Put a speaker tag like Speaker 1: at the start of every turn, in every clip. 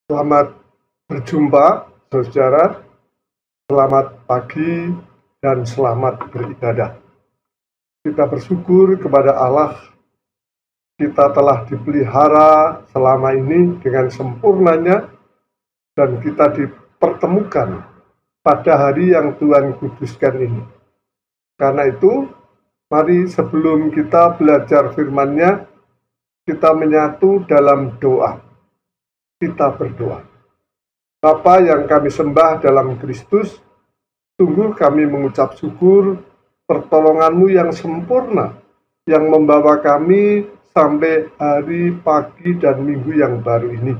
Speaker 1: Selamat berjumpa, saudara. Selamat pagi dan selamat beribadah. Kita bersyukur kepada Allah. Kita telah dipelihara selama ini dengan sempurnanya dan kita dipertemukan pada hari yang Tuhan kuduskan ini. Karena itu, mari sebelum kita belajar firman-Nya, kita menyatu dalam doa. Kita berdoa. Bapa yang kami sembah dalam Kristus, sungguh kami mengucap syukur pertolongan-Mu yang sempurna, yang membawa kami sampai hari, pagi, dan minggu yang baru ini.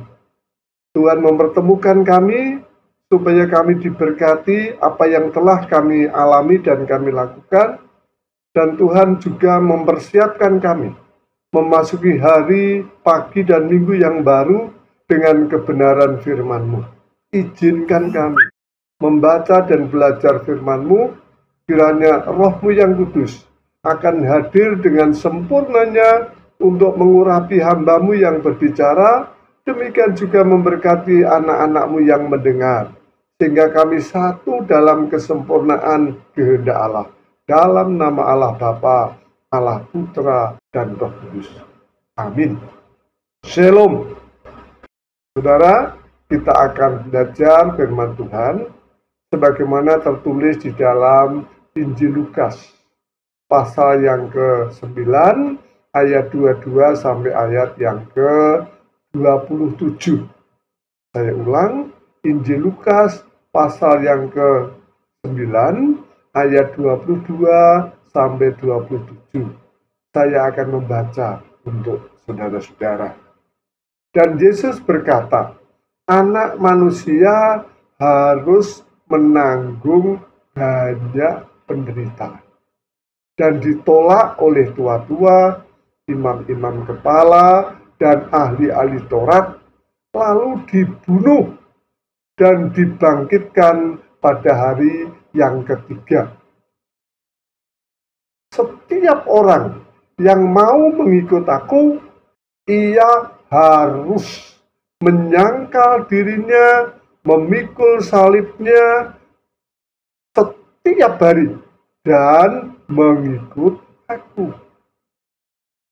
Speaker 1: Tuhan mempertemukan kami, supaya kami diberkati apa yang telah kami alami dan kami lakukan, dan Tuhan juga mempersiapkan kami memasuki hari, pagi, dan minggu yang baru dengan kebenaran firman-Mu. Izinkan kami membaca dan belajar firman-Mu, kiranya Roh-Mu yang kudus akan hadir dengan sempurnanya untuk mengurapi hamba-Mu yang berbicara, demikian juga memberkati anak-anak-Mu yang mendengar, sehingga kami satu dalam kesempurnaan kehendak Allah. Dalam nama Allah Bapa, Allah Putra, dan Roh Kudus. Amin. Shalom. Saudara, kita akan belajar firman Tuhan sebagaimana tertulis di dalam Injil Lukas pasal yang ke-9 ayat 22 sampai ayat yang ke-27. Saya ulang, Injil Lukas pasal yang ke-9 ayat 22 sampai 27. Saya akan membaca untuk saudara-saudara. Dan Yesus berkata, Anak manusia harus menanggung banyak penderitaan dan ditolak oleh tua-tua, imam-imam kepala, dan ahli-ahli Taurat, lalu dibunuh dan dibangkitkan pada hari yang ketiga. Setiap orang yang mau mengikut aku, ia harus menyangkal dirinya, memikul salibnya setiap hari, dan mengikut aku.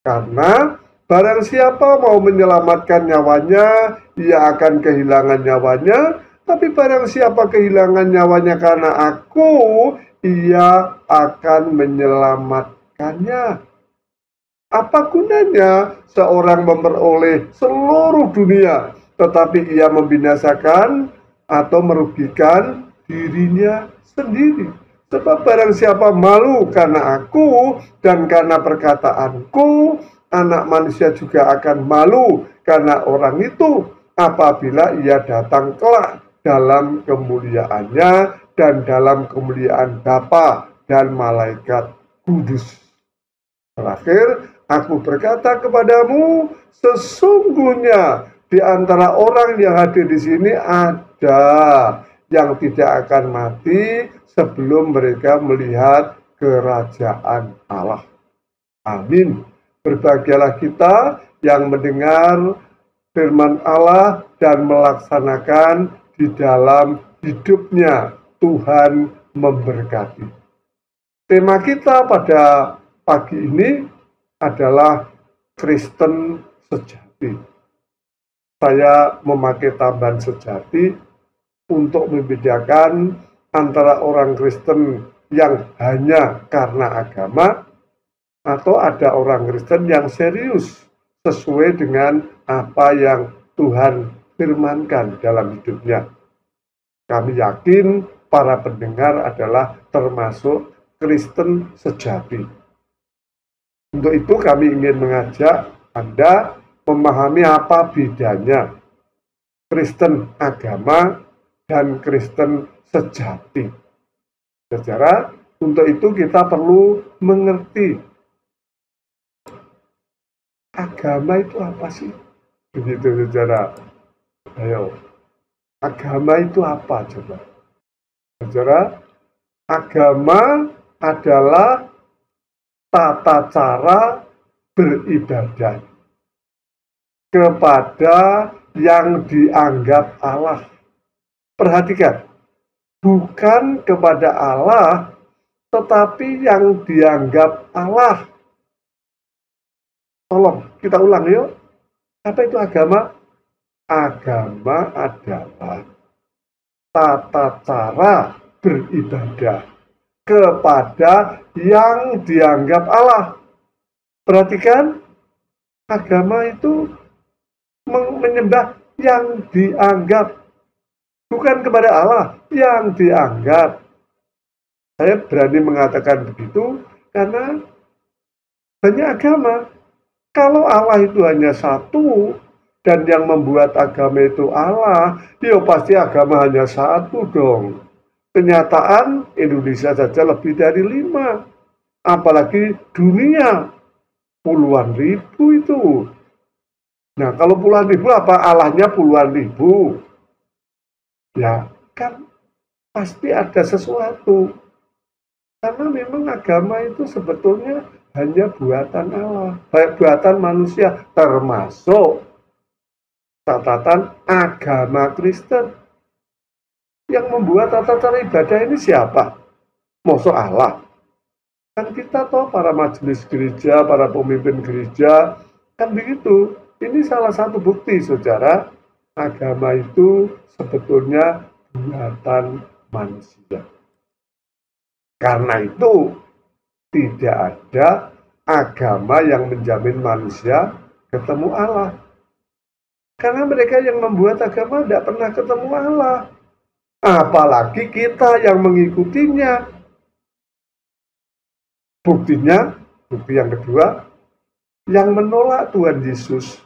Speaker 1: Karena barang siapa mau menyelamatkan nyawanya, ia akan kehilangan nyawanya. Tapi barang siapa kehilangan nyawanya karena aku, ia akan menyelamatkannya. Apa gunanya seorang memperoleh seluruh dunia, tetapi ia membinasakan atau merugikan dirinya sendiri? Sebab barang siapa malu karena aku dan karena perkataanku, anak manusia juga akan malu karena orang itu apabila ia datang kelak dalam kemuliaannya dan dalam kemuliaan Bapa dan malaikat kudus. Terakhir, aku berkata kepadamu, sesungguhnya di antara orang yang hadir di sini ada yang tidak akan mati sebelum mereka melihat kerajaan Allah. Amin. Berbahagialah kita yang mendengar firman Allah dan melaksanakan di dalam hidupnya. Tuhan memberkati. Tema kita pada pagi ini adalah Kristen sejati. Saya memakai tambahan sejati untuk membedakan antara orang Kristen yang hanya karena agama atau ada orang Kristen yang serius sesuai dengan apa yang Tuhan firmankan dalam hidupnya. Kami yakin para pendengar adalah termasuk Kristen sejati. Untuk itu kami ingin mengajak Anda memahami apa bedanya Kristen agama dan Kristen sejati. Saudara, untuk itu kita perlu mengerti agama itu apa sih? Begitu saudara. Ayo, agama itu apa coba? Saudara, agama adalah tata cara beribadah kepada yang dianggap Allah. Perhatikan, bukan kepada Allah, tetapi yang dianggap Allah. Tolong, kita ulang yuk. Apa itu agama? Agama adalah tata cara beribadah kepada yang dianggap Allah. Perhatikan, agama itu menyembah yang dianggap, bukan kepada Allah, yang dianggap. Saya berani mengatakan begitu karena banyak agama. Kalau Allah itu hanya satu dan yang membuat agama itu Allah, ya pasti agama hanya satu dong. Kenyataan Indonesia saja lebih dari 5, apalagi dunia puluhan ribu itu. Nah, kalau puluhan ribu apa Allahnya puluhan ribu? Ya, kan pasti ada sesuatu. Karena memang agama itu sebetulnya hanya buatan Allah, buatan manusia, termasuk catatan agama Kristen. Yang membuat tata cara ibadah ini siapa? Masa Allah? Kan kita tahu para majelis gereja, para pemimpin gereja, kan begitu. Ini salah satu bukti, saudara, agama itu sebetulnya buatan manusia. Karena itu, tidak ada agama yang menjamin manusia ketemu Allah. Karena mereka yang membuat agama tidak pernah ketemu Allah. Apalagi kita yang mengikutinya. Buktinya, bukti yang kedua, yang menolak Tuhan Yesus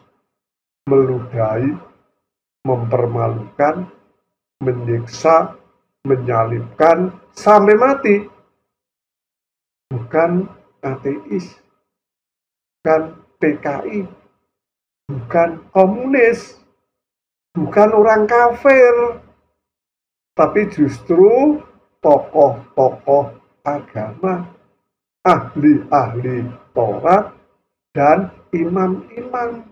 Speaker 1: meludahi, mempermalukan, menyiksa, menyalibkan, sampai mati. Bukan ateis, bukan PKI, bukan komunis, bukan orang kafir, tapi justru tokoh-tokoh agama, ahli-ahli Taurat, dan imam-imam.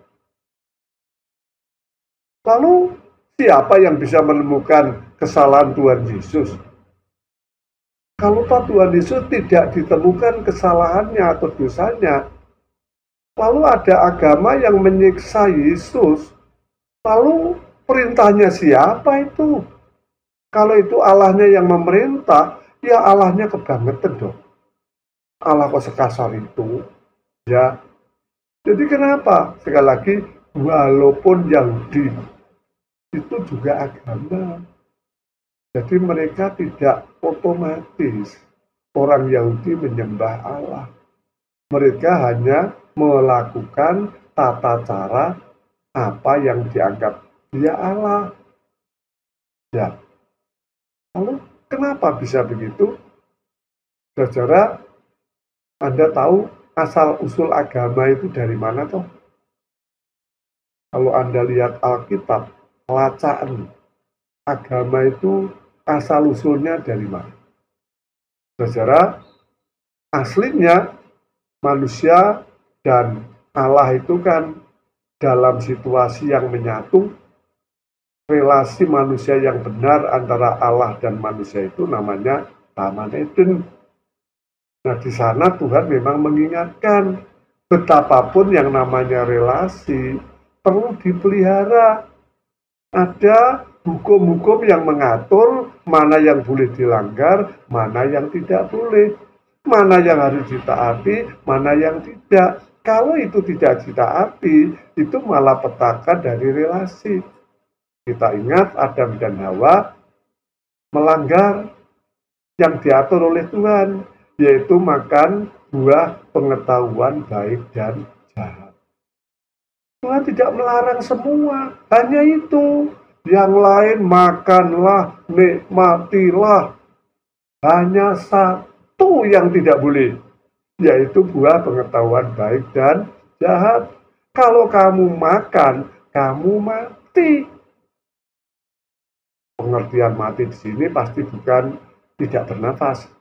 Speaker 1: Lalu siapa yang bisa menemukan kesalahan Tuhan Yesus? Kalau Tuhan Yesus tidak ditemukan kesalahannya atau dosanya, lalu ada agama yang menyiksa Yesus, lalu perintahnya siapa itu? Kalau itu Allahnya yang memerintah, ya Allahnya kebangetan dong. Allah kok sekasar itu? Ya. Jadi kenapa? Sekali lagi, walaupun Yahudi itu juga agama. Jadi mereka tidak otomatis orang Yahudi menyembah Allah. Mereka hanya melakukan tata cara apa yang dianggap dia Allah. Ya. Lalu kenapa bisa begitu? Saudara, Anda tahu asal-usul agama itu dari mana toh? Kalau Anda lihat Alkitab, pelacaan agama itu asal-usulnya dari mana? Saudara, aslinya manusia dan Allah itu kan dalam situasi yang menyatu. Relasi manusia yang benar antara Allah dan manusia itu namanya Taman Eden. Nah, di sana Tuhan memang mengingatkan betapapun yang namanya relasi perlu dipelihara. Ada hukum-hukum yang mengatur mana yang boleh dilanggar, mana yang tidak boleh, mana yang harus ditaati, mana yang tidak. Kalau itu tidak ditaati, itu malah petaka dari relasi. Kita ingat Adam dan Hawa melanggar yang diatur oleh Tuhan, yaitu makan buah pengetahuan baik dan jahat. Tuhan tidak melarang semua, hanya itu. Yang lain makanlah, nikmatilah. Hanya satu yang tidak boleh, yaitu buah pengetahuan baik dan jahat. Kalau kamu makan, kamu mati. Pengertian mati di sini pasti bukan tidak bernafas,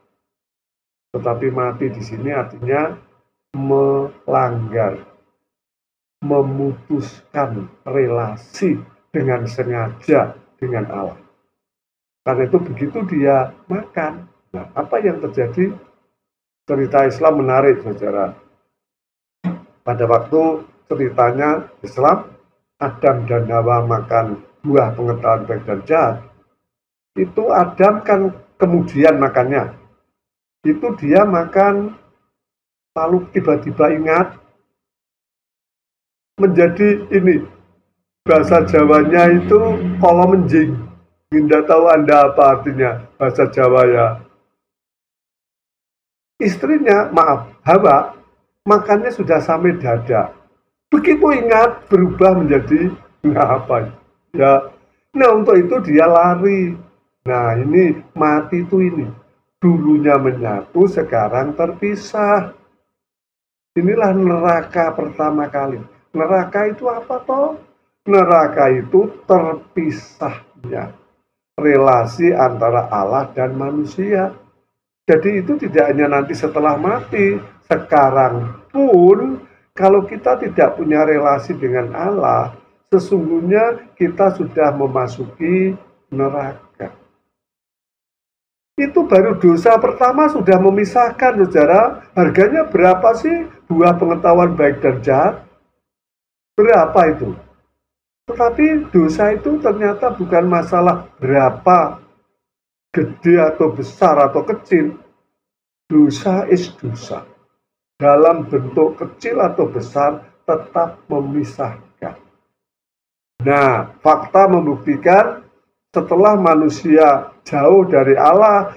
Speaker 1: tetapi mati di sini artinya melanggar, memutuskan relasi dengan sengaja dengan Allah. Karena itu begitu dia makan. Nah, apa yang terjadi? Cerita Islam menarik, saudara. Pada waktu ceritanya Islam, Adam dan Hawa makan buah pengetahuan baik dan jahat, itu Adam kan kemudian makannya. Itu dia makan, lalu tiba-tiba ingat, menjadi ini, bahasa Jawanya itu kolo menjing. Tidak tahu Anda apa artinya bahasa Jawa ya. Istrinya, maaf, Hawa, makannya sudah sampai dada. Begitu ingat, berubah menjadi apa ya. Nah, untuk itu dia lari. Nah, ini mati itu ini. Dulunya menyatu, sekarang terpisah. Inilah neraka pertama kali. Neraka itu apa toh? Neraka itu terpisahnya relasi antara Allah dan manusia. Jadi itu tidak hanya nanti setelah mati, sekarang pun kalau kita tidak punya relasi dengan Allah, sesungguhnya kita sudah memasuki neraka. Itu baru dosa pertama sudah memisahkan, saudara. Harganya berapa sih buah pengetahuan baik dan jahat? Berapa itu? Tetapi dosa itu ternyata bukan masalah berapa, gede atau besar atau kecil. Dosa is dosa. Dalam bentuk kecil atau besar tetap memisahkan. Nah, fakta membuktikan setelah manusia jauh dari Allah,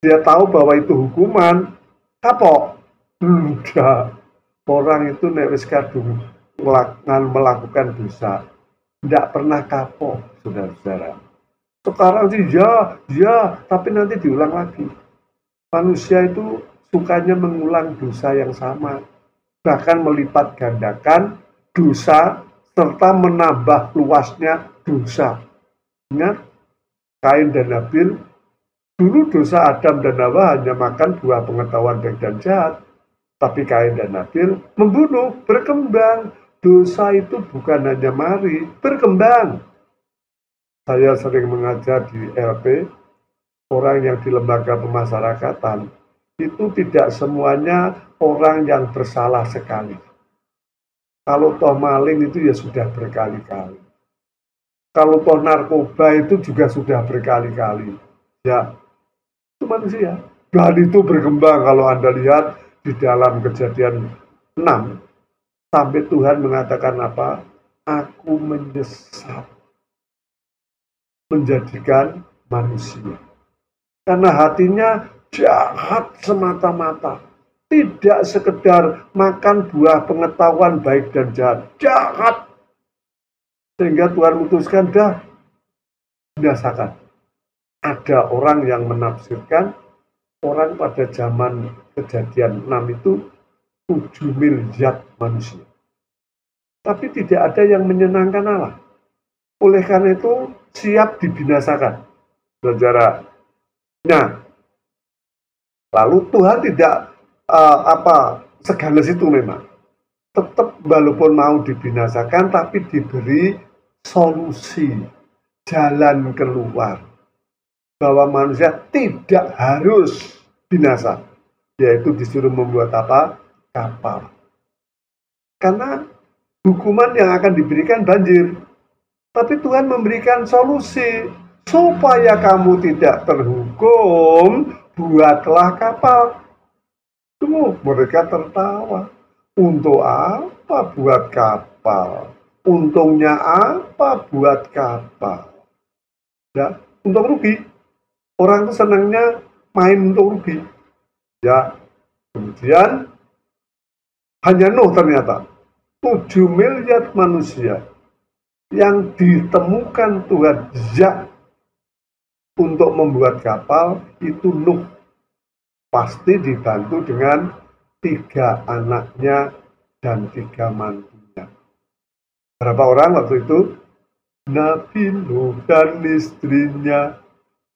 Speaker 1: dia tahu bahwa itu hukuman, kapok. Udah, orang itu nek wis kadung melakukan dosa, tidak pernah kapok, saudara-saudara. Sekarang sih ya, tapi nanti diulang lagi. Manusia itu sukanya mengulang dosa yang sama, bahkan melipat gandakan dosa serta menambah luasnya dosa. Ingat, Kain dan Habil, dulu dosa Adam dan Hawa hanya makan buah pengetahuan baik dan jahat, tapi Kain dan Habil membunuh, berkembang. Dosa itu bukan hanya mari, berkembang. Saya sering mengajar di LP, orang yang di lembaga pemasyarakatan, itu tidak semuanya orang yang bersalah sekali. Kalau toh maling itu ya sudah berkali-kali. Kalau toh narkoba itu juga sudah berkali-kali. Ya, itu manusia. Dan itu berkembang kalau Anda lihat di dalam Kejadian 6, sampai Tuhan mengatakan apa? Aku menyesal menjadikan manusia. Karena hatinya jahat semata-mata. Tidak sekedar makan buah pengetahuan baik dan jahat. Jahat. Sehingga Tuhan memutuskan, dah, binasakan. Ada orang yang menafsirkan, orang pada zaman Kejadian 6 itu 7 miliar manusia. Tapi tidak ada yang menyenangkan Allah. Oleh karena itu, siap dibinasakan. Saudara. Nah, lalu Tuhan tidak seganas itu memang. Tetap walaupun mau dibinasakan, tapi diberi solusi, jalan keluar. Bahwa manusia tidak harus binasa. Yaitu disuruh membuat apa? Kapal. Karena hukuman yang akan diberikan banjir. Tapi Tuhan memberikan solusi. Supaya kamu tidak terhukum, buatlah kapal. Tunggu, mereka tertawa. Untuk apa buat kapal? Untungnya apa buat kapal? Ya, untuk rugi. Orang itu senangnya main untuk rugi. Ya, kemudian hanya Nuh ternyata 7 miliar manusia yang ditemukan Tuhan ya untuk membuat kapal itu Nuh. Pasti dibantu dengan 3 anaknya dan 3 mantunya. Berapa orang waktu itu? Nabi Nuh dan istrinya,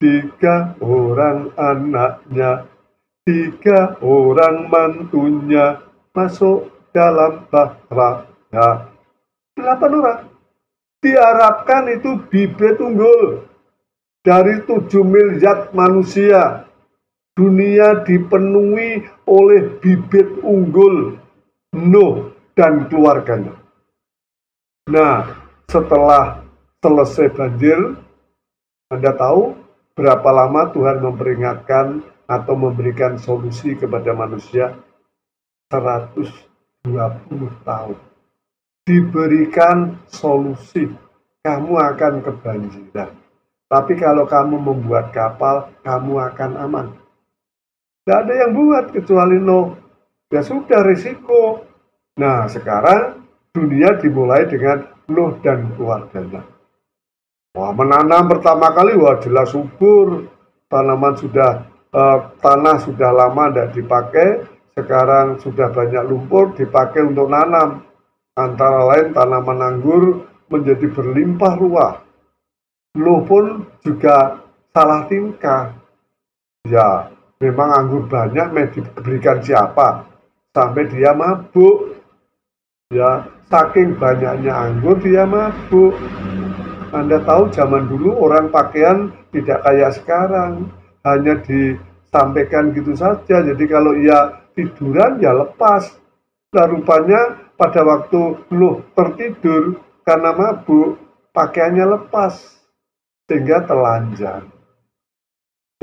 Speaker 1: 3 orang anaknya, 3 orang mantunya masuk dalam bahtera. 8 orang. Diharapkan itu bibit unggul dari 7 miliar manusia. Dunia dipenuhi oleh bibit unggul Nuh dan keluarganya. Nah, setelah selesai banjir, Anda tahu berapa lama Tuhan memperingatkan atau memberikan solusi kepada manusia? 120 tahun. Diberikan solusi, kamu akan kebanjiran. Tapi kalau kamu membuat kapal, kamu akan aman. Tidak ada yang buat kecuali Nuh. Ya sudah, risiko. Nah, sekarang dunia dimulai dengan Nuh dan keluarganya. Wah, menanam pertama kali, wah jelas subur. Tanaman sudah, tanah sudah lama tidak dipakai. Sekarang sudah banyak lumpur, dipakai untuk nanam. Antara lain tanaman anggur menjadi berlimpah ruah. Nuh pun juga salah tingkah. Ya, memang anggur banyak diberikan siapa? Sampai dia mabuk. Ya, saking banyaknya anggur dia mabuk. Anda tahu zaman dulu orang pakaian tidak kayak sekarang. Hanya disampaikan gitu saja. Jadi kalau ia tiduran ya lepas. Nah, rupanya pada waktu Nuh tertidur karena mabuk, pakaiannya lepas. Sehingga telanjang.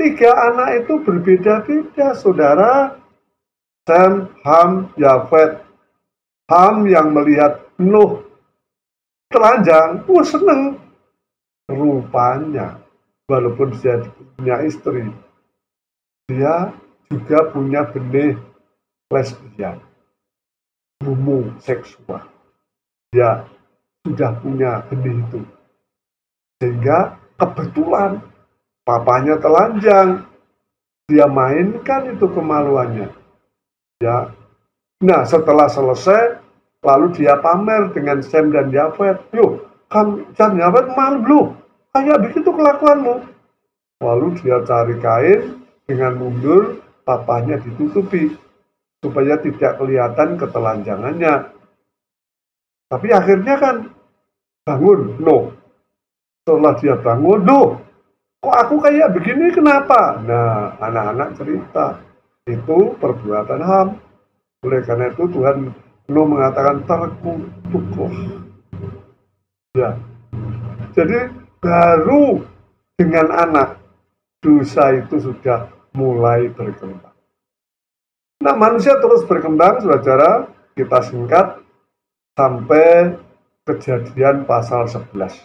Speaker 1: 3 anak itu berbeda-beda, saudara. Sem, Ham, Yafet. Ham yang melihat Nuh telanjang, seneng. Rupanya, walaupun dia punya istri, dia juga punya benih lesbian, homoseksual. Dia sudah punya benih itu. Sehingga kebetulan papanya telanjang, dia mainkan itu kemaluannya. Ya. Nah, setelah selesai, lalu dia pamer dengan Sem dan Yafet. Yo, Sem dan Yafet malu loh, kayak begitu kelakuanmu. Lalu dia cari kain dengan mundur, papanya ditutupi supaya tidak kelihatan ketelanjangannya. Tapi akhirnya kan bangun, Nuh. Setelah dia bangun, Nuh, kok aku kayak begini, kenapa? Nah, anak-anak cerita, itu perbuatan Ham. Oleh karena itu Tuhan Nuh mengatakan terkutuklah. Ya, jadi baru dengan anak dosa itu sudah mulai berkembang. Nah, manusia terus berkembang, saudara. Kita singkat sampai Kejadian pasal 11.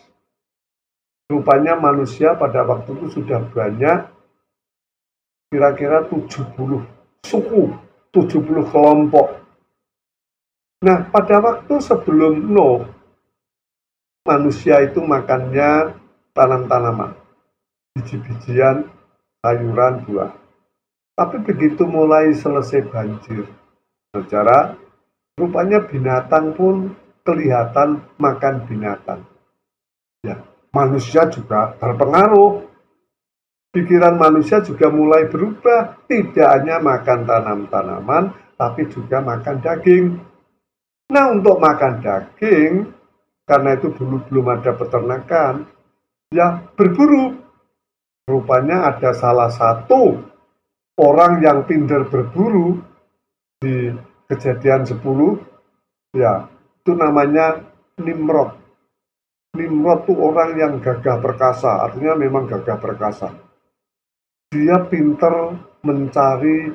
Speaker 1: Rupanya manusia pada waktu itu sudah banyak, kira-kira 70 suku, 70 kelompok. Nah, pada waktu sebelum Nuh, manusia itu makannya tanam-tanaman, biji-bijian, sayuran, buah. Tapi begitu mulai selesai banjir, saudara, rupanya binatang pun kelihatan makan binatang. Ya, manusia juga terpengaruh. Pikiran manusia juga mulai berubah, tidak hanya makan tanam-tanaman, tapi juga makan daging. Nah, untuk makan daging, karena itu dulu belum ada peternakan, ya berburu. Rupanya ada salah satu orang yang pintar berburu di Kejadian 10, ya, itu namanya Nimrod. Nimrod itu orang yang gagah perkasa, artinya memang gagah perkasa. Dia pintar mencari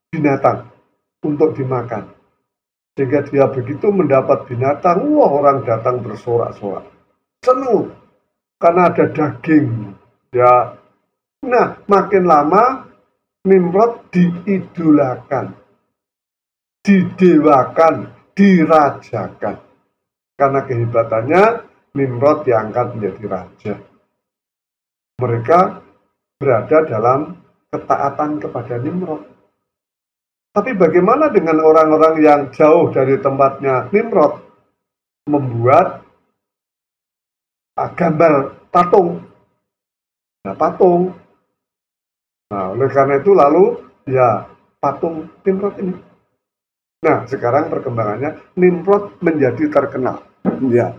Speaker 1: binatang untuk dimakan. Sehingga dia begitu mendapat binatang, wah orang datang bersorak-sorak. Senang, karena ada daging. Ya. Nah, makin lama Nimrod diidolakan, didewakan, dirajakan. Karena kehebatannya, Nimrod diangkat menjadi raja. Mereka berada dalam ketaatan kepada Nimrod. Tapi bagaimana dengan orang-orang yang jauh dari tempatnya Nimrod? Membuat gambar patung. Nah, patung. Nah, oleh karena itu lalu, ya, patung Nimrod ini. Nah, sekarang perkembangannya, Nimrod menjadi terkenal. Ya.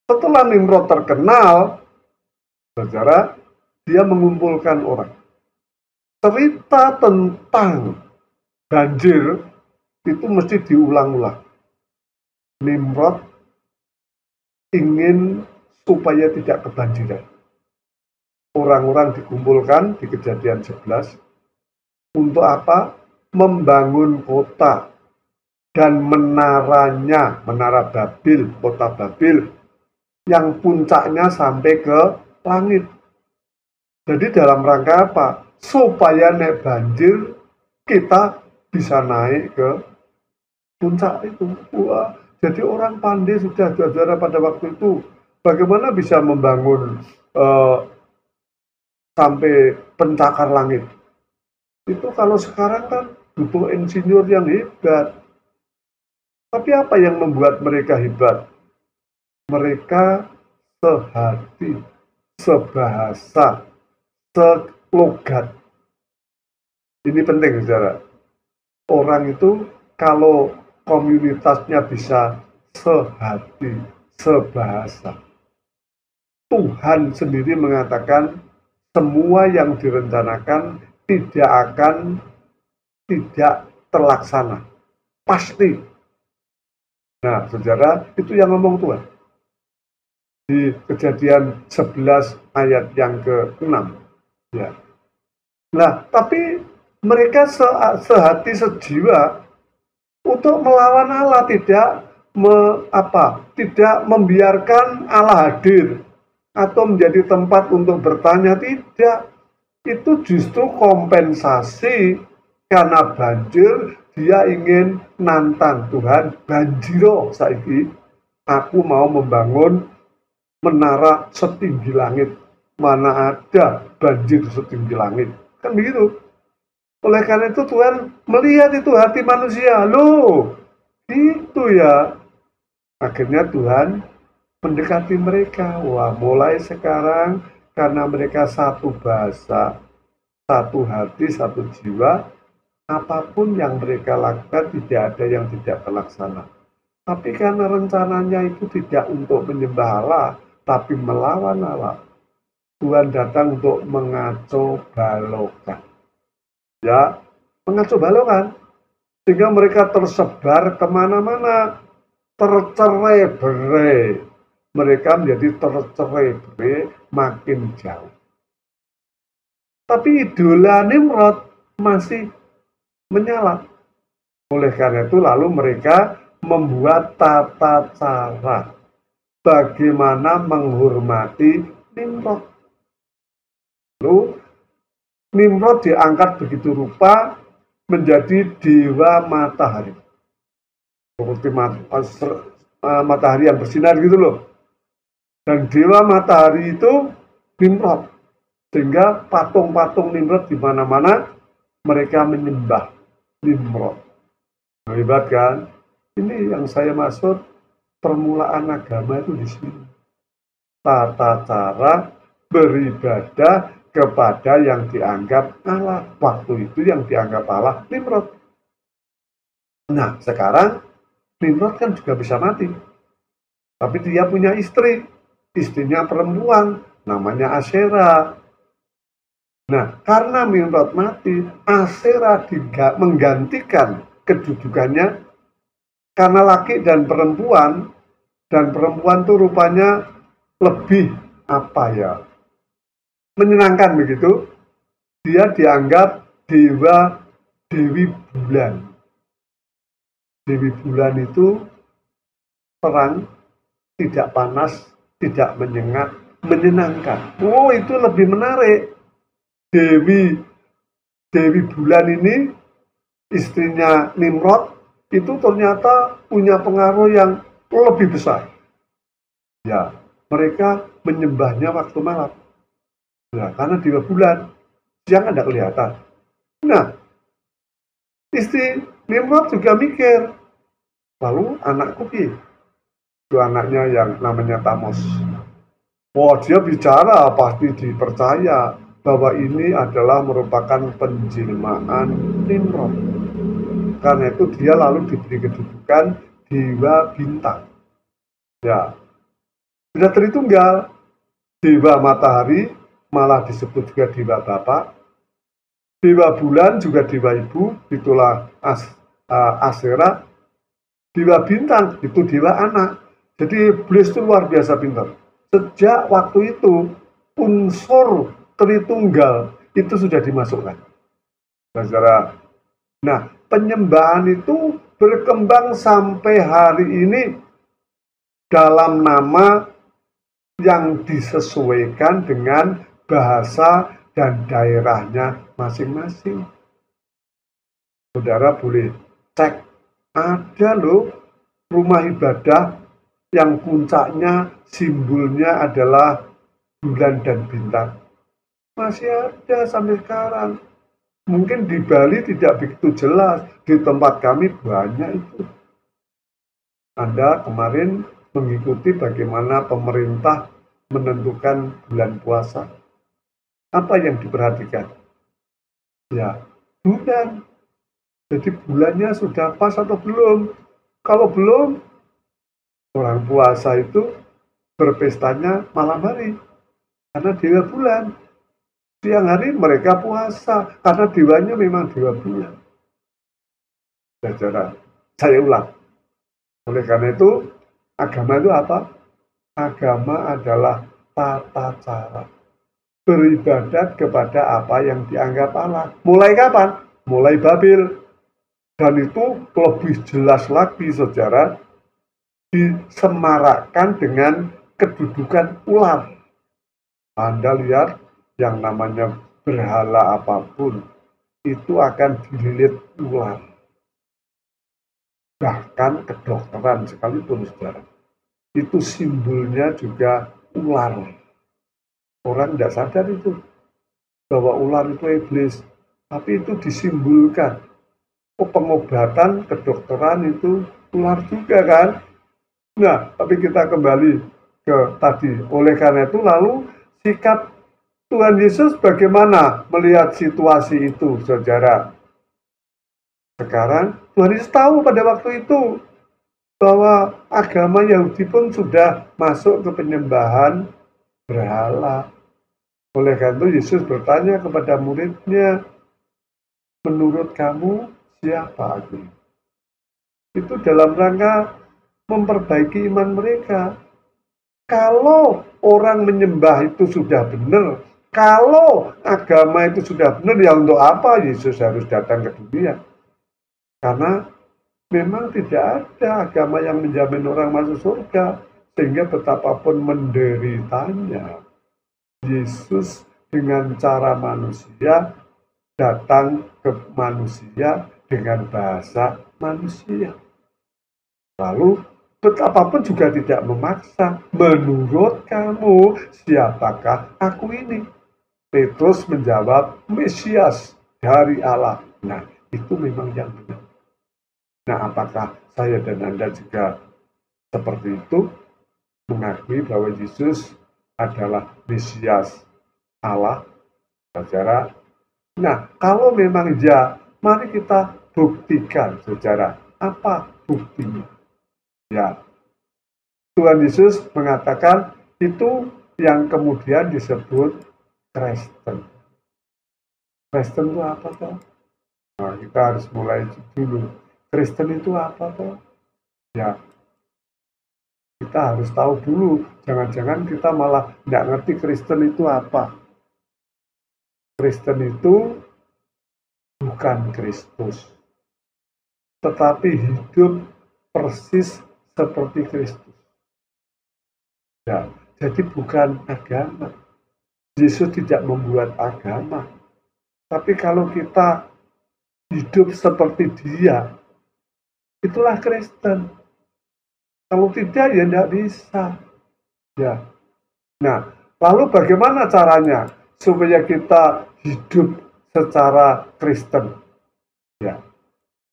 Speaker 1: Setelah Nimrod terkenal, saudara, dia mengumpulkan orang. Cerita tentang banjir itu mesti diulang-ulang. Nimrod ingin supaya tidak kebanjiran. Orang-orang dikumpulkan di Kejadian 11 untuk apa? Membangun kota dan menaranya, menara Babil, kota Babil, yang puncaknya sampai ke langit. Jadi dalam rangka apa? Supaya naik banjir, kita bisa naik ke puncak itu. Wah, jadi orang pandai sudah saudara pada waktu itu. Bagaimana bisa membangun sampai pencakar langit? Itu kalau sekarang kan butuh insinyur yang hebat. Tapi apa yang membuat mereka hebat? Mereka sehati, sebahasa, selogat. Ini penting, saudara. Orang itu kalau komunitasnya bisa sehati, sebahasa. Tuhan sendiri mengatakan semua yang direncanakan tidak terlaksana. Pasti. Nah, saudara, itu yang ngomong Tuhan. Di Kejadian 11 ayat yang ke-6. Ya. Nah, tapi mereka sehati sejiwa untuk melawan Allah, tidak membiarkan Allah hadir atau menjadi tempat untuk bertanya, tidak. Itu justru kompensasi karena banjir. Dia ingin nantang Tuhan, banjiro saiki aku mau membangun menara setinggi langit. Mana ada banjir setinggi langit, kan begitu. Oleh karena itu Tuhan melihat itu hati manusia, loh itu ya. Akhirnya Tuhan mendekati mereka. Wah, mulai sekarang karena mereka satu bahasa, satu hati, satu jiwa, apapun yang mereka lakukan tidak ada yang tidak terlaksana. Tapi karena rencananya itu tidak untuk menyembah Allah, tapi melawan Allah, Tuhan datang untuk mengacau balokan. Ya, mengacau balokan. Sehingga mereka tersebar kemana-mana, tercerai-berai. Mereka menjadi tercerai-berai makin jauh. Tapi idola Nimrod masih menyala. Oleh karena itu lalu mereka membuat tata cara bagaimana menghormati Nimrod. Lalu Nimrod diangkat begitu rupa menjadi dewa matahari. Seperti matahari yang bersinar gitu loh. Dan dewa matahari itu Nimrod. Sehingga patung-patung Nimrod di mana-mana mereka menyembah Nimrod. Hebat kan? Ini yang saya maksud permulaan agama itu di sini. Tata cara beribadah kepada yang dianggap Allah. Waktu itu yang dianggap Allah Nimrod. Nah, sekarang Nimrod kan juga bisa mati. Tapi dia punya istri. Istrinya perempuan, namanya Asyera. Nah, karena Nimrod mati, Asyera menggantikan kedudukannya karena laki dan perempuan itu rupanya lebih menyenangkan begitu. Dia dianggap Dewi Bulan. Dewi Bulan itu terang, tidak panas, tidak menyengat, menyenangkan. Oh, itu lebih menarik. Dewi Bulan ini, istrinya Nimrod, itu ternyata punya pengaruh yang lebih besar. Ya, mereka menyembahnya waktu malam. Nah, karena Dewa Bulan, siang ada kelihatan. Nah, istri Nimrod juga mikir, lalu anakku itu anaknya yang namanya Tamos. Wah, dia bicara pasti dipercaya bahwa ini adalah merupakan penjelmaan Nimrod. Karena itu dia lalu diberi kedudukan dewa bintang. Ya, Sudah Tritunggal. Dewa matahari malah disebut juga dewa bapak. Dewa bulan juga dewa ibu, itulah Asyera. Dewa bintang itu dewa anak. Jadi beliau itu luar biasa pintar. Sejak waktu itu unsur Tritunggal itu sudah dimasukkan. Saudara. Nah, penyembahan itu berkembang sampai hari ini dalam nama yang disesuaikan dengan bahasa dan daerahnya masing-masing. Saudara boleh cek, ada loh rumah ibadah yang puncaknya simbolnya adalah bulan dan bintang. Masih ada sampai sekarang. Mungkin di Bali tidak begitu jelas, di tempat kami banyak itu. Anda kemarin mengikuti bagaimana pemerintah menentukan bulan puasa. Apa yang diperhatikan? Ya, bulan. Jadi bulannya sudah pas atau belum? Kalau belum, orang puasa itu berpestanya malam hari. Karena dewa bulan. Siang hari mereka puasa. Karena dewanya memang dewa bulan. Saudara, saya ulang. Oleh karena itu, agama itu apa? Agama adalah tata cara beribadat kepada apa yang dianggap Allah. Mulai kapan? Mulai Babel. Dan itu lebih jelas lagi, saudara, disemarakkan dengan kedudukan ular. Anda lihat yang namanya berhala apapun, itu akan dililit ular. Bahkan kedokteran sekalipun, saudara. Itu simbolnya juga ular. Orang tidak sadar itu, bahwa ular itu iblis. Tapi itu disimbolkan. Oh, pengobatan, kedokteran itu ular juga kan. Nah, tapi kita kembali ke tadi. Oleh karena itu lalu sikap Tuhan Yesus bagaimana melihat situasi itu, saudara? Sekarang Tuhan Yesus tahu pada waktu itu bahwa agama Yahudi pun sudah masuk ke penyembahan berhala. Oleh karena itu Yesus bertanya kepada muridnya, menurut kamu siapa aku? Itu dalam rangka memperbaiki iman mereka. Kalau orang menyembah itu sudah benar, kalau agama itu sudah benar, ya untuk apa Yesus harus datang ke dunia? Karena memang tidak ada agama yang menjamin orang masuk surga, sehingga betapapun menderitanya, Yesus dengan cara manusia datang ke manusia dengan bahasa manusia. Lalu betapapun juga tidak memaksa. Menurut kamu, siapakah aku ini? Petrus menjawab, Mesias dari Allah. Nah, itu memang yang benar. Nah, apakah saya dan Anda juga seperti itu? Mengakui bahwa Yesus adalah Mesias Allah, saudara. Nah, kalau memang ya, mari kita buktikan, saudara. Apa buktinya? Ya, Tuhan Yesus mengatakan itu yang kemudian disebut Kristen. Kristen itu apa toh? Nah, kita harus mulai dulu. Kristen itu apa toh? Ya, kita harus tahu dulu. Jangan-jangan kita malah nggak ngerti Kristen itu apa. Kristen itu bukan Kristus, tetapi hidup persis seperti Kristus. Ya, jadi bukan agama. Yesus tidak membuat agama. Tapi kalau kita hidup seperti dia, itulah Kristen. Kalau tidak, ya tidak bisa. Ya. Nah, lalu bagaimana caranya supaya kita hidup secara Kristen? Ya,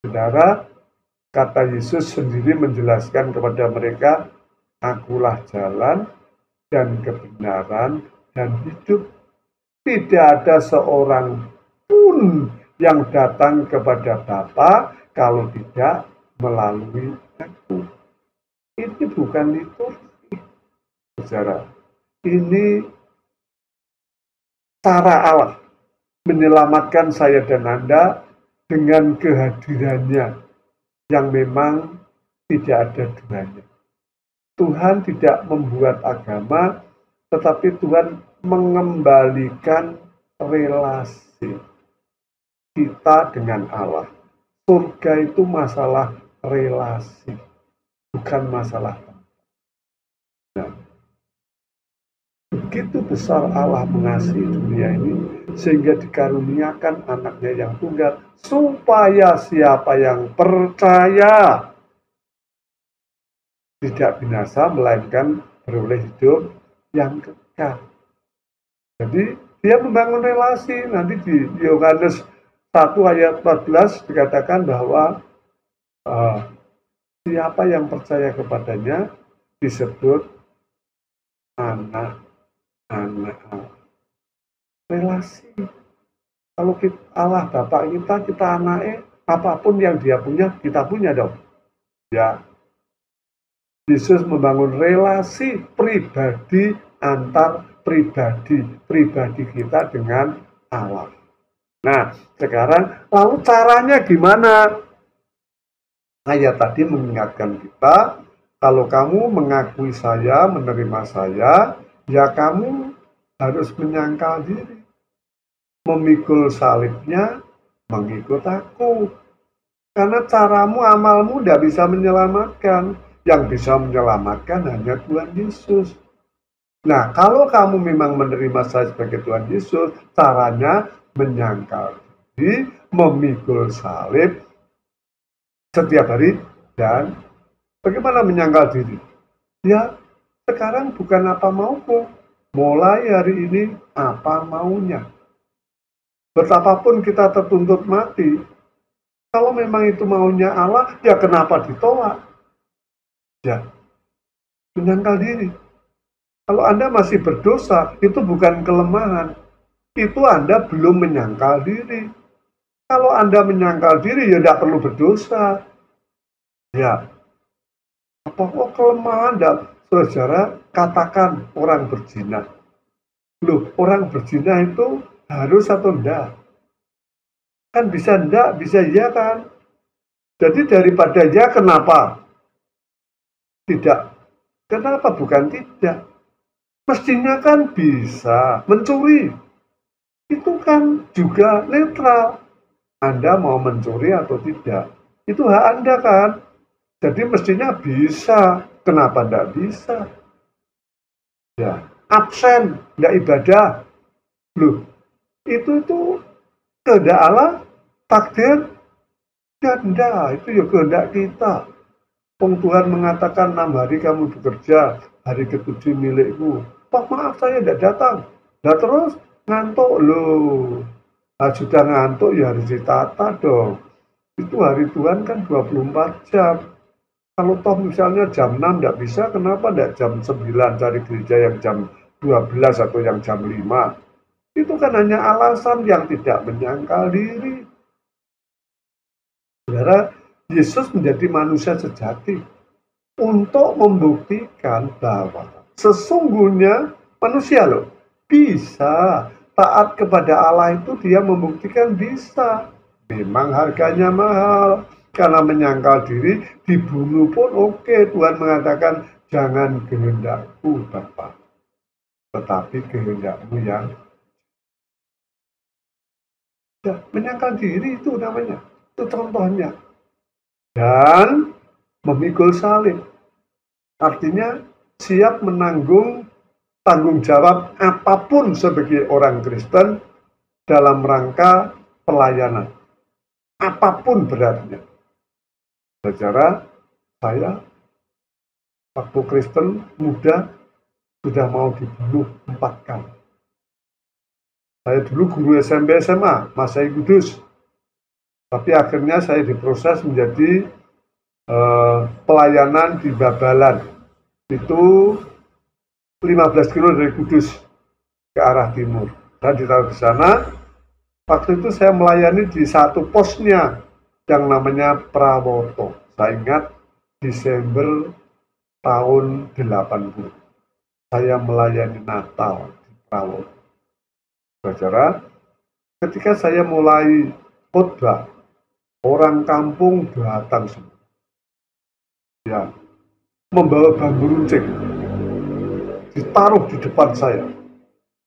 Speaker 1: saudara, kata Yesus sendiri menjelaskan kepada mereka, akulah jalan dan kebenaran dan hidup. Tidak ada seorang pun yang datang kepada Bapa kalau tidak melalui aku. Ini bukan liturgi. saudara. Ini cara Allah menyelamatkan saya dan Anda dengan kehadirannya yang memang tidak ada duanya. Tuhan tidak membuat agama, tetapi Tuhan mengembalikan relasi kita dengan Allah. Surga itu masalah relasi, bukan masalah tempat. Nah, begitu besar Allah mengasihi dunia ini, sehingga dikaruniakan anaknya yang tunggal, supaya siapa yang percaya tidak binasa, melainkan beroleh hidup yang kekal. Jadi dia membangun relasi. Nanti di Yohanes 1 ayat 14 dikatakan bahwa siapa yang percaya kepadanya disebut anak-anak Allah. Relasi. Kalau kita, Allah Bapak kita anaknya, apapun yang dia punya, kita punya dong. Ya. Yesus membangun relasi pribadi antar pribadi kita dengan Allah. Nah, sekarang lalu caranya gimana? Ayat tadi mengingatkan kita, kalau kamu mengakui saya, menerima saya, ya kamu harus menyangkal diri. Memikul salibnya, mengikut aku. Karena caramu, amalmu tidak bisa menyelamatkan. Yang bisa menyelamatkan hanya Tuhan Yesus. Nah, kalau kamu memang menerima saya sebagai Tuhan Yesus, caranya menyangkal diri, memikul salib setiap hari. Dan bagaimana menyangkal diri? Ya, sekarang bukan apa mauku. Mulai hari ini apa maunya. Betapapun kita tertuntut mati, kalau memang itu maunya Allah, ya kenapa ditolak? Ya, menyangkal diri. Kalau Anda masih berdosa, itu bukan kelemahan. Itu Anda belum menyangkal diri. Kalau Anda menyangkal diri, ya tidak perlu berdosa. Ya, apa kok kelemahan? Saudara, katakan orang berzina. Loh, orang berzina itu harus atau enggak? Kan bisa enggak, bisa iya kan? Jadi daripada ya, kenapa tidak? Kenapa bukan tidak? Mestinya kan bisa. Mencuri itu kan juga netral. Anda mau mencuri atau tidak, itu hak Anda kan. Jadi mestinya bisa. Kenapa tidak bisa? Ya, absen, tidak ibadah. Loh, itu kehendak Allah, takdir. Ya enggak, itu ya kehendak kita. Tuhan mengatakan 6 hari kamu bekerja, hari ke-7 milikku. Pak, maaf saya tidak datang. Nah terus ngantuk loh. Nah, sudah ngantuk ya harus ditata dong. Itu hari Tuhan kan 24 jam. Kalau toh misalnya jam 6 tidak bisa, kenapa tidak jam 9 cari gereja yang jam 12 atau yang jam 5? Itu kan hanya alasan yang tidak menyangkal diri. Saudara, Yesus menjadi manusia sejati untuk membuktikan bahwa sesungguhnya manusia loh bisa taat kepada Allah. Itu dia membuktikan bisa. Memang harganya mahal karena menyangkal diri, dibunuh pun oke. Tuhan mengatakan jangan kehendakku Bapa, tetapi kehendakmu yang ya, menyangkal diri itu namanya. Itu contohnya. Dan memikul salib. Artinya siap menanggung tanggung jawab apapun sebagai orang Kristen dalam rangka pelayanan. Apapun beratnya. Secara saya waktu Kristen muda sudah mau dibunuh 4 kali. Saya dulu guru SMP SMA, Masai Kudus. Tapi akhirnya saya diproses menjadi pelayanan di Babalan. Itu 15 kilo dari Kudus ke arah timur. Saya ditaruh di sana. Waktu itu saya melayani di satu posnya yang namanya Prawoto. Saya ingat Desember tahun 80. saya melayani Natal di Prawo. Saudara, ketika saya mulai khotbah, orang kampung datang semua. Ya, membawa bambu runcing, ditaruh di depan saya.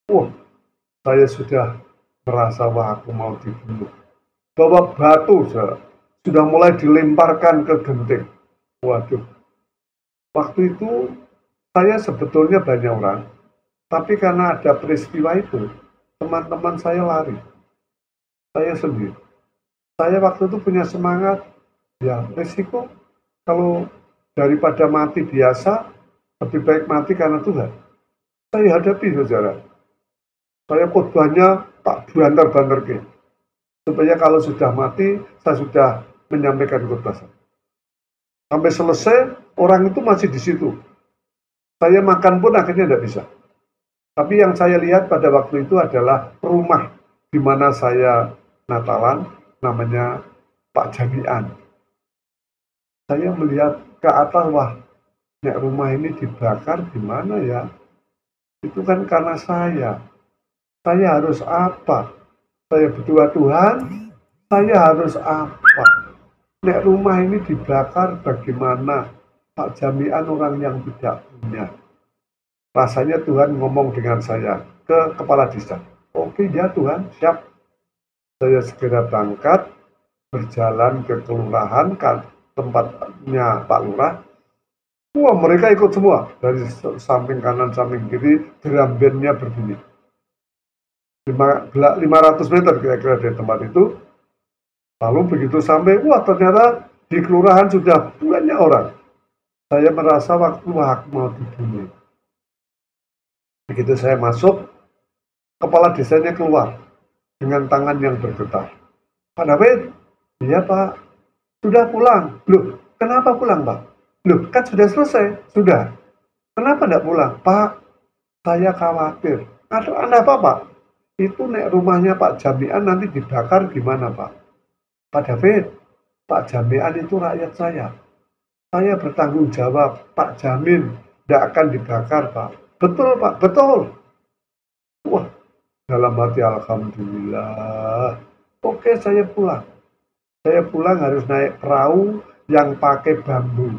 Speaker 1: Wah, saya sudah merasa wah aku mau dibunuh. Bawa batu sudah mulai dilemparkan ke genting. Waduh, waktu itu saya sebetulnya banyak orang, tapi karena ada peristiwa itu, teman-teman saya lari. Saya sendiri. Saya waktu itu punya semangat, ya resiko kalau daripada mati biasa, lebih baik mati karena Tuhan. Saya hadapi, saudara. Saya khotbahnya tak banter-banter, supaya kalau sudah mati, saya sudah menyampaikan khotbah. Sampai selesai, orang itu masih di situ. Saya makan pun akhirnya tidak bisa. Tapi yang saya lihat pada waktu itu adalah rumah di mana saya Natalan, namanya Pak Jamian. Saya melihat ke atas, wah, nek rumah ini dibakar gimana ya? Itu kan karena saya. Saya harus apa? Saya berdoa, Tuhan, saya harus apa? Nek rumah ini dibakar bagaimana? Pak Jamian orang yang tidak punya. Rasanya Tuhan ngomong dengan saya ke kepala desa. Oke ya Tuhan, siap. Saya segera berangkat, berjalan ke kelurahan, tempatnya Pak Lurah. Wah, mereka ikut semua. Dari samping kanan, samping kiri, drum bandnya berbunyi. 500 meter kira-kira dari tempat itu. Lalu begitu sampai, wah ternyata di kelurahan sudah banyak orang. Saya merasa waktu aku mau dibunuh. Begitu saya masuk, kepala desanya keluar dengan tangan yang bergetar. Pak David, iya Pak, sudah pulang. Loh, kenapa pulang Pak? Loh, kan sudah selesai. Sudah. Kenapa tidak pulang? Pak, saya khawatir. Ada apa Pak? Itu nek rumahnya Pak Jamian nanti dibakar gimana Pak? Pak David, Pak Jamian itu rakyat saya. Saya bertanggung jawab, Pak Jamin tidak akan dibakar Pak. Betul Pak, betul. Wah, dalam hati alhamdulillah. Oke, saya pulang. Saya pulang harus naik perahu yang pakai bambu.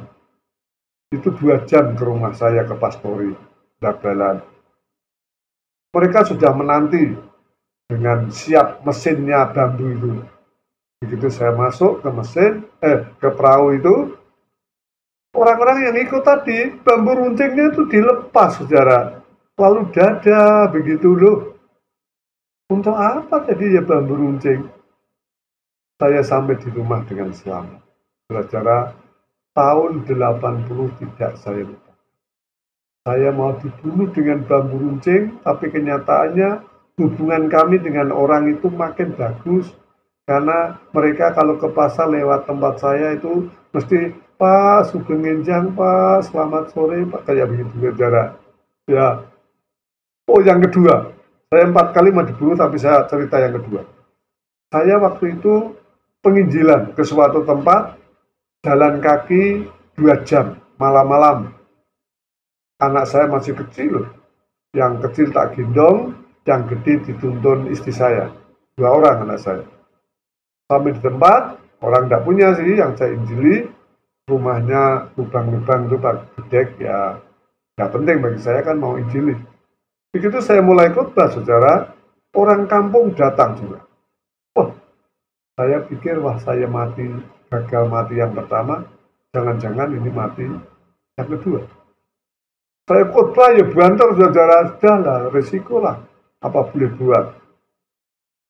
Speaker 1: Itu 2 jam ke rumah saya ke Pastori, Dabelan. Mereka sudah menanti dengan siap mesinnya bambu itu. Begitu saya masuk ke ke perahu itu, orang-orang yang ikut tadi, bambu runcingnya itu dilepas, saudara. Lalu dada, begitu loh. Untuk apa tadi ya bambu runcing? Saya sampai di rumah dengan selamat. Saudara, tahun 80 tidak saya lupa. Saya mau dibunuh dengan bambu runcing, tapi kenyataannya hubungan kami dengan orang itu makin bagus. Karena mereka kalau ke pasar lewat tempat saya itu mesti, Pak, Sugeng Enjang, Pak, selamat sore, Pak, kayak begitu, saudara. Ya. Oh, yang kedua, saya 4 kali mau dibunuh, tapi saya cerita yang kedua. Saya waktu itu penginjilan ke suatu tempat, jalan kaki 2 jam, malam-malam. Anak saya masih kecil, yang kecil tak gendong, yang gede dituntun istri saya. 2 orang anak saya. Sampai di tempat, orang tidak punya sih, yang saya injili, rumahnya lubang-lubang itu Pak Gedek, ya nggak penting bagi saya kan mau injili. Begitu saya mulai khotbah, saudara, orang kampung datang juga. Wah, saya pikir, wah saya mati, gagal mati yang pertama, jangan-jangan ini mati yang kedua. Saya khotbah ya banter, saudara, sudahlah, resiko lah, apa boleh buat.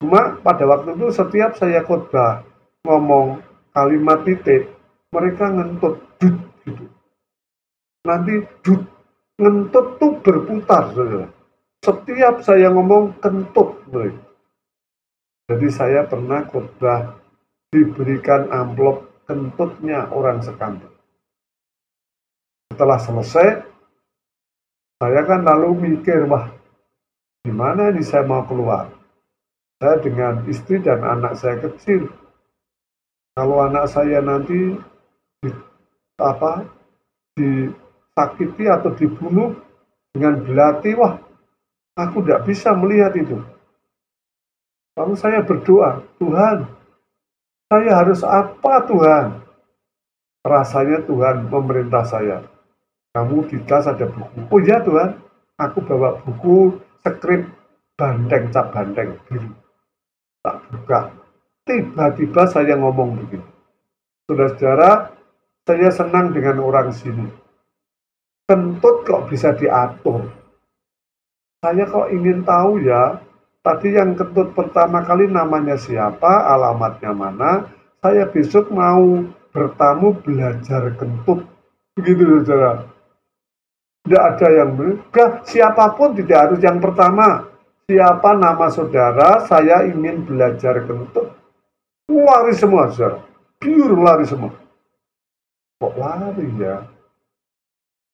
Speaker 1: Cuma pada waktu itu setiap saya khotbah ngomong kalimat titik, mereka ngentut dut gitu. Nanti dut ngentut tuh berputar, saudara. Setiap saya ngomong kentut mereka. Jadi saya pernah khotbah diberikan amplop kentutnya orang sekampung. Setelah selesai, saya kan lalu mikir, wah gimana ini saya mau keluar? Saya dengan istri dan anak saya kecil. Kalau anak saya nanti disakiti atau dibunuh, dengan belati, wah, aku tidak bisa melihat itu. Lalu saya berdoa, Tuhan, saya harus apa Tuhan? Rasanya Tuhan memerintah saya, kamu di tas ada buku. Oh ya Tuhan, aku bawa buku skrip Bandeng Cap Bandeng biru. Tak buka. Tiba-tiba saya ngomong begini. Saudara-saudara, saya senang dengan orang sini. Kentut kok bisa diatur. Saya kok ingin tahu ya, tadi yang kentut pertama kali namanya siapa, alamatnya mana, saya besok mau bertamu belajar kentut. Begitu saudara. Tidak ada yang enggak, siapapun tidak harus yang pertama. Siapa nama saudara, saya ingin belajar kentut. Lari semua, saudara. Pure lari semua. Kok lari ya?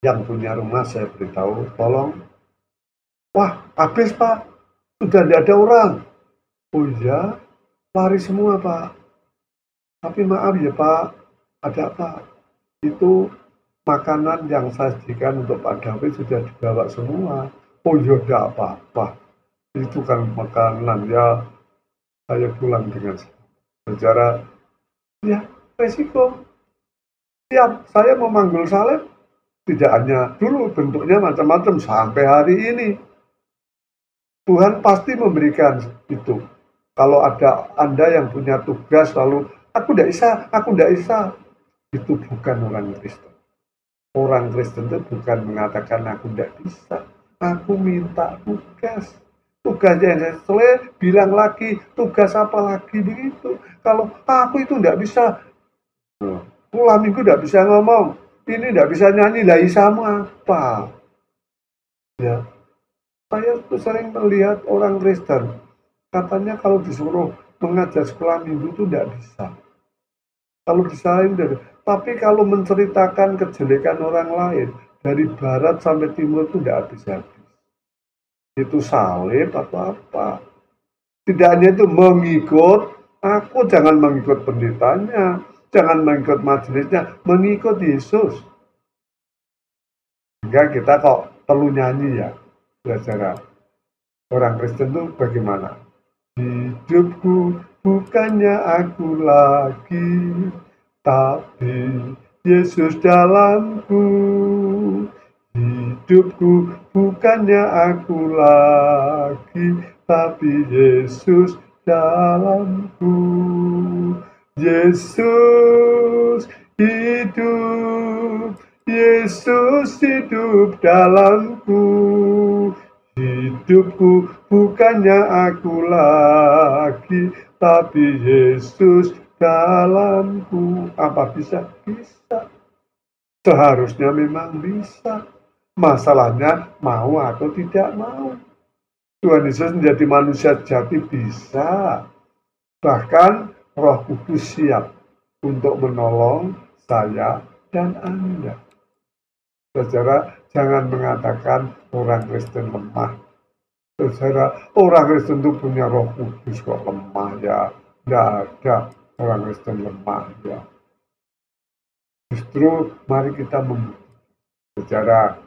Speaker 1: Yang punya rumah saya beritahu, tolong. Wah, habis Pak. Sudah tidak ada orang. Oh iya, lari semua Pak. Tapi maaf ya Pak, ada apa? Itu makanan yang saya sajikan untuk Pak David sudah dibawa semua. Oh iya, tidak apa-apa. Itu kan makanan ya, saya pulang dengan secara ya resiko. Siap, saya memanggil salib tidak hanya dulu bentuknya macam-macam sampai hari ini. Tuhan pasti memberikan itu. Kalau ada Anda yang punya tugas lalu aku tidak bisa, itu bukan orang Kristen. Orang Kristen itu bukan mengatakan aku tidak bisa, aku minta tugas. Tugas yang selesai, bilang lagi, tugas apa lagi begitu. Kalau aku itu tidak bisa, pulang minggu tidak bisa ngomong, ini tidak bisa nyanyi, lah isamu apa? Ya, saya tuh sering melihat orang Kristen, katanya kalau disuruh mengajar sekolah minggu itu tidak bisa. Kalau disalahin dari, tapi kalau menceritakan kejelekan orang lain dari barat sampai timur itu tidak habis-habis. Itu salib atau apa? Tidak hanya itu mengikut, aku jangan mengikut pendetanya, jangan mengikut majelisnya, mengikut Yesus. Sehingga kita kok perlu nyanyi ya, belajar orang Kristen itu bagaimana? Hidupku bukannya aku lagi, tapi Yesus dalamku. Hidupku bukannya aku lagi, tapi Yesus dalamku. Yesus hidup, Yesus hidup dalamku. Hidupku bukannya aku lagi, tapi Yesus dalamku. Apa bisa? Bisa. Seharusnya memang bisa. Masalahnya mau atau tidak mau. Tuhan Yesus menjadi manusia sejati bisa. Bahkan Roh Kudus siap untuk menolong saya dan Anda. Saudara, jangan mengatakan orang Kristen lemah. Saudara, orang Kristen itu punya Roh Kudus kok lemah ya. Tidak ada orang Kristen lemah ya. Justru mari kita secara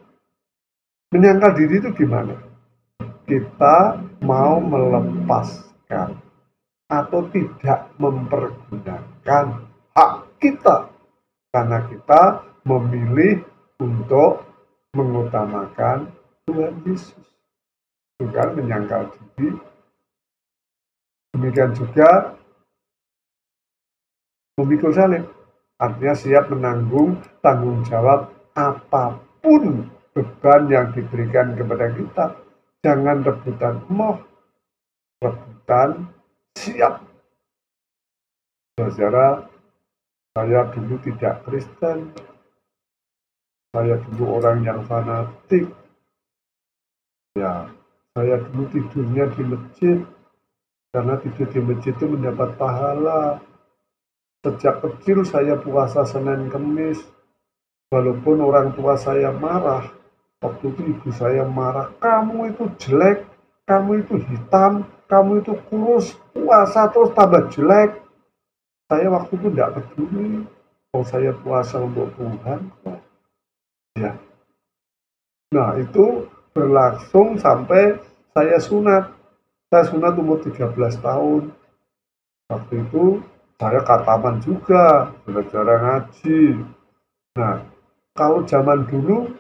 Speaker 1: menyangkal diri itu gimana? Kita mau melepaskan atau tidak mempergunakan hak kita karena kita memilih untuk mengutamakan Tuhan Yesus. Bukan menyangkal diri. Demikian juga memikul salib. Artinya siap menanggung tanggung jawab apapun beban yang diberikan kepada kita. Jangan rebutan emoh, rebutan siap. Saudara, saya dulu tidak Kristen. Saya dulu orang yang fanatik. Ya, saya dulu tidurnya di masjid. Karena tidur di masjid itu mendapat pahala. Sejak kecil saya puasa Senin Kemis. Walaupun orang tua saya marah. Waktu itu ibu saya marah. Kamu itu jelek. Kamu itu hitam. Kamu itu kurus. Puasa terus tambah jelek. Saya waktu itu tidak peduli. Kalau saya puasa untuk Tuhan. Ya. Nah itu berlangsung sampai saya sunat. Saya sunat umur 13 tahun. Waktu itu saya kataman juga, belajar ngaji. Nah, kalau zaman dulu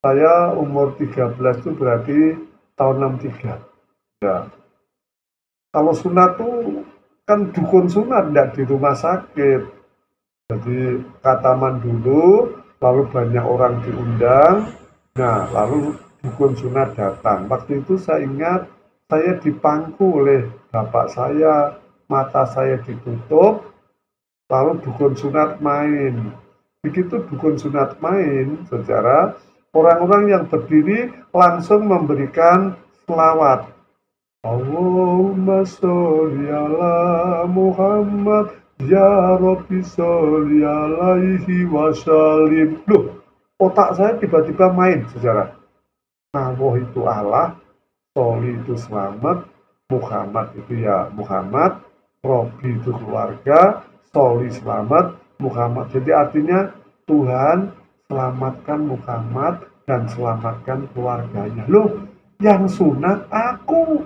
Speaker 1: saya umur 13 itu berarti tahun 63. Ya. Kalau sunat tuh kan dukun sunat, enggak di rumah sakit. Jadi kataman dulu, lalu banyak orang diundang. Nah, lalu dukun sunat datang. Waktu itu saya ingat saya dipangku oleh bapak saya, mata saya ditutup, lalu dukun sunat main. Begitu dukun sunat main, saudara, orang-orang yang berdiri langsung memberikan selawat. Allahumma sholli ala Muhammad ya Rabbi sholli alaihi wasallim. Loh, otak saya tiba-tiba main, saudara. Allah itu Allah, sholli itu selamat, Muhammad itu ya Muhammad, Robbi itu keluarga, sholli selamat, Muhammad. Jadi artinya Tuhan selamatkan Muhammad dan selamatkan keluarganya. Loh, yang sunat aku.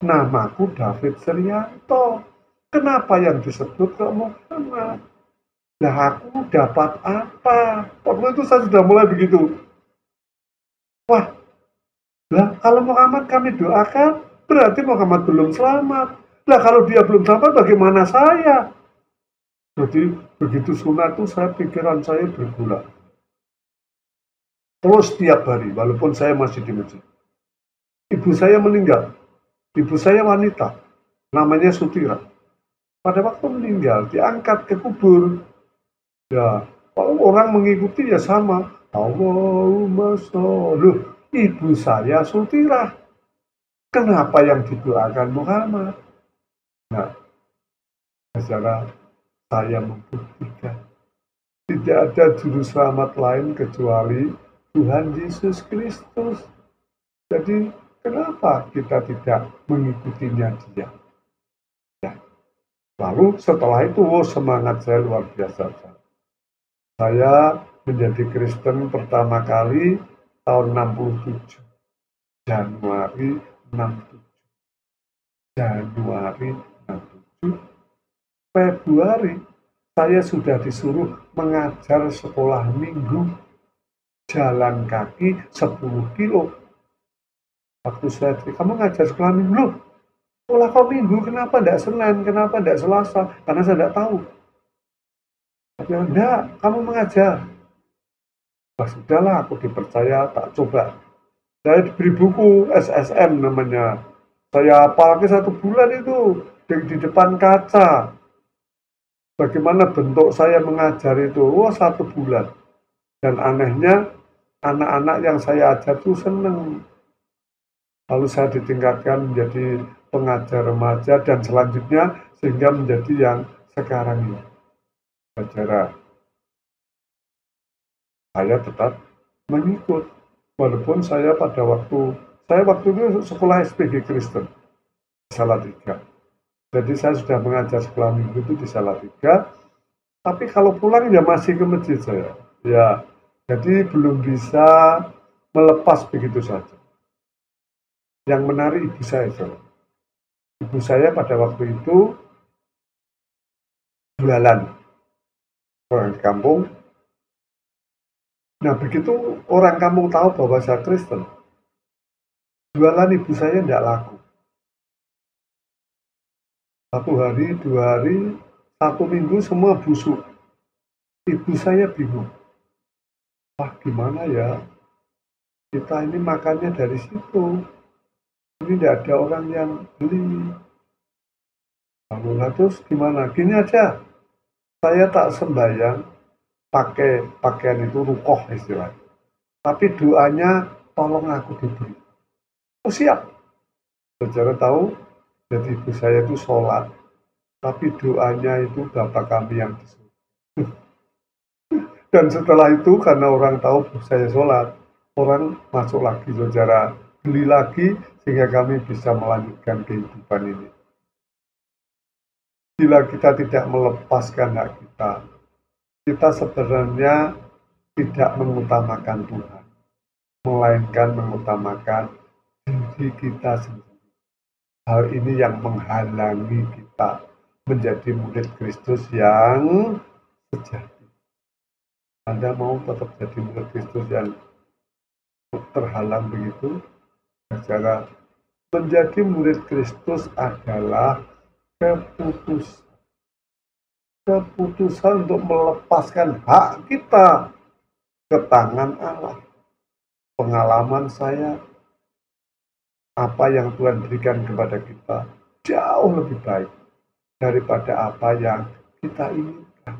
Speaker 1: Namaku David Srianto. Kenapa yang disebut kok Muhammad? Nah, aku dapat apa? Waktu itu saya sudah mulai begitu. Wah, lah kalau Muhammad kami doakan, berarti Muhammad belum selamat. Lah kalau dia belum selamat, bagaimana saya? Jadi begitu sunat itu pikiran saya bergula. Terus setiap hari, walaupun saya masih di masjid. Ibu saya meninggal. Ibu saya wanita, namanya Sutira. Pada waktu meninggal, diangkat ke kubur. Ya, kalau orang mengikuti ya sama. Allahumma sholli. Ibu saya Sutira. Kenapa yang didoakan Muhammad? Nah, saudara, saya membuktikan. Tidak ada juru selamat lain kecuali Tuhan Yesus Kristus. Jadi, kenapa kita tidak mengikutinya dia? Ya. Lalu setelah itu semangat saya luar biasa. Saya menjadi Kristen pertama kali tahun 67. Januari 67. Januari 67. Februari saya sudah disuruh mengajar sekolah minggu jalan kaki 10 kilo. Waktu saya, kamu ngajar sekolah minggu, loh, sekolah kau minggu, kenapa tidak Senin, kenapa tidak Selasa? Karena saya tidak tahu. Tapi enggak, kamu mengajar. Nah, sudahlah, aku dipercaya, tak coba. Saya diberi buku SSM namanya. Saya apalagi 1 bulan itu di depan kaca. Bagaimana bentuk saya mengajar itu? Wah, 1 bulan. Dan anehnya, anak-anak yang saya ajar itu senang. Lalu saya ditingkatkan menjadi pengajar remaja dan selanjutnya sehingga menjadi yang sekarang ini. Saudara, saya tetap mengikut. Walaupun saya waktu itu sekolah SPG Kristen, Salatiga. Jadi saya sudah mengajar sekolah minggu itu di Salatiga. Tapi kalau pulang ya masih ke masjid saya. Ya, jadi belum bisa melepas begitu saja. Yang menarik ibu saya. Ibu saya pada waktu itu jualan orang di kampung. Nah, begitu orang kampung tahu bahwa saya Kristen, jualan ibu saya tidak laku. 1 hari, 2 hari, 1 minggu semua busuk. Ibu saya bingung. Wah, gimana ya? Kita ini makannya dari situ. Ini tidak ada orang yang beli. Lalu terus gimana? Gini aja, saya tak sembahyang pakai pakaian itu rukoh istilahnya. Tapi doanya tolong aku diberi. Oh siap. Saudara tahu, jadi ibu saya itu sholat, tapi doanya itu Bapa kami yang di surga. Dan setelah itu karena orang tahu saya sholat, orang masuk lagi, saudara, beli lagi sehingga kami bisa melanjutkan kehidupan ini. Bila kita tidak melepaskan hak kita sebenarnya tidak mengutamakan Tuhan. melainkan mengutamakan diri kita sendiri. Hal ini yang menghalangi kita menjadi murid Kristus yang sejati. Anda mau tetap jadi murid Kristus yang terhalang begitu? Secara menjadi murid Kristus adalah keputusan untuk melepaskan hak kita ke tangan Allah. Pengalaman saya, apa yang Tuhan berikan kepada kita jauh lebih baik daripada apa yang kita inginkan.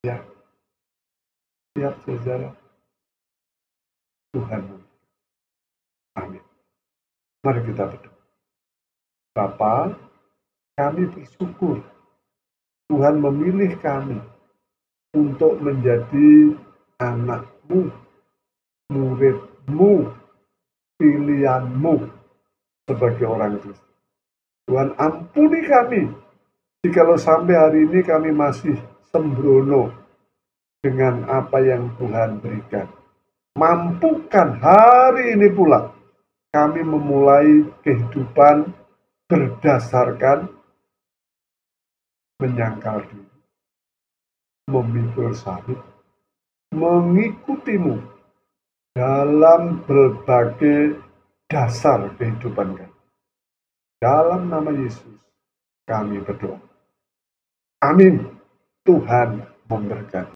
Speaker 1: Ya, siap saudara. Tuhan. Amin. Mari kita berdoa. Bapa, kami bersyukur Tuhan memilih kami untuk menjadi anak-Mu, murid-Mu, pilihan-Mu sebagai orang Kristen. Tuhan ampuni kami jikalau sampai hari ini kami masih sembrono dengan apa yang Tuhan berikan. Mampukan hari ini pula kami memulai kehidupan berdasarkan menyangkal diri, memikul salib, mengikutimu dalam berbagai dasar kehidupan kami. Dalam nama Yesus kami berdoa. Amin. Tuhan memberkati.